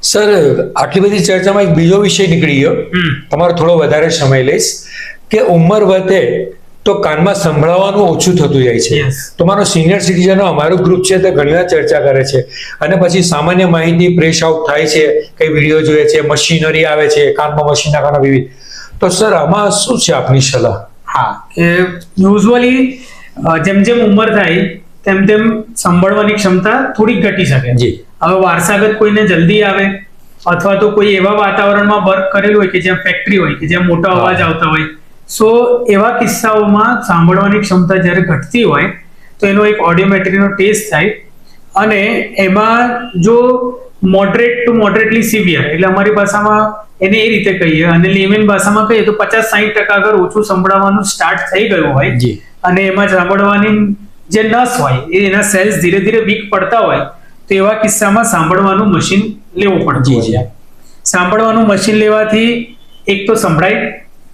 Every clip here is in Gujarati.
સર, આટલી બધી ચર્ચામાં એક બીજો વિષય નીકળી ગયો, તમારો થોડો વધારે સમય લઈશ, કે ઉંમર વધે તો કાનમાં સંભળાવવાનું ઓછું થતું જાય છે. તો મારો સિનિયર સિટીઝનો અમારું ગ્રુપ છે તે ઘણીવાર ચર્ચા કરે છે, અને પછી સામાન્ય માહિતી પ્રેસ આઉટ થાય છે, કઈ વિડીયો જોઈએ છે, મશીનરી આવે છે, કાનમાં મશીન નાખવાના વિવિધ. તો સર, આમાં શું છે આપની સલાહ? હા, કે યુઝ્યુઅલી જેમ જેમ ઉંમર થાય તેમ તેમ સાંભળવાની ક્ષમતા થોડીક ઘટી શકે. જી. હવે વારસાગત કોઈને જલ્દી આવે, અથવા તો કોઈ એવા વાતાવરણમાં વર્ક કરેલું હોય કે જ્યાં ફેક્ટરી હોય, કે જ્યાં મોટા અવાજ આવતા હોય, સો એવા કિસ્સાઓમાં સાંભળવાની ક્ષમતા જ્યારે ઘટતી હોય તો એનો એક ઓડિયોમેટ્રીનો ટેસ્ટ થાય, અને એમાં જો મોડરેટ ટુ મોડરેટલી સિવિયર, એટલે અમારી ભાષામાં એને એ રીતે કહીએ, અને લેમેન ભાષામાં કહીએ તો 50-60% આગળ ઓછું સંભળાવવાનું સ્ટાર્ટ થઈ ગયું હોય, અને એમાં સાંભળવાની જે નસ હોય એના સેલ્સ ધીરે ધીરે વીક પડતા હોય, તો એવા કિસ્સામાં સાંભળવાનું મશીન લેવું પડતું હોય. સાંભળવાનું મશીન લેવાથી એક તો સંભળાય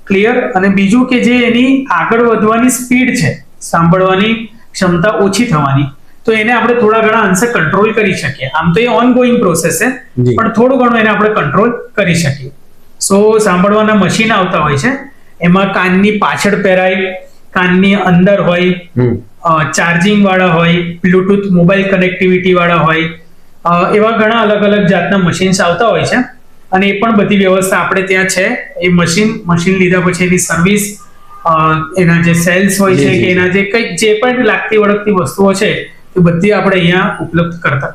ક્લિયર, અને બીજું કે જે એની આગળ વધવાની સ્પીડ છે, સાંભળવાની ક્ષમતા ઓછી થવાની, તો એને આપણે થોડા ઘણા અંશે કંટ્રોલ કરી શકીએ. આમ તો એ ઓનગોઈંગ પ્રોસેસ છે, પણ થોડું ઘણું એને આપણે કંટ્રોલ કરી શકીએ. સો સાંભળવાના મશીન આવતા હોય છે, એમાં કાનની પાછળ પહેરાય, કાનની અંદર હોય, ચાર્જિંગ વાળા હોય, બ્લુટૂથ મોબાઈલ કનેક્ટિવિટી વાળા હોય, એવા ઘણા અલગ અલગ જાતના મશીન્સ આવતા હોય છે, અને એ પણ બધી વ્યવસ્થા આપણે ત્યાં છે. એ મશીન લીધા પછી એની સર્વિસ, એના જે સેલ્સ હોય છે, કે એના જે કંઈક જે પણ લાગતી વળગતી વસ્તુઓ છે, એ બધી આપણે અહીંયા ઉપલબ્ધ કરાવતા.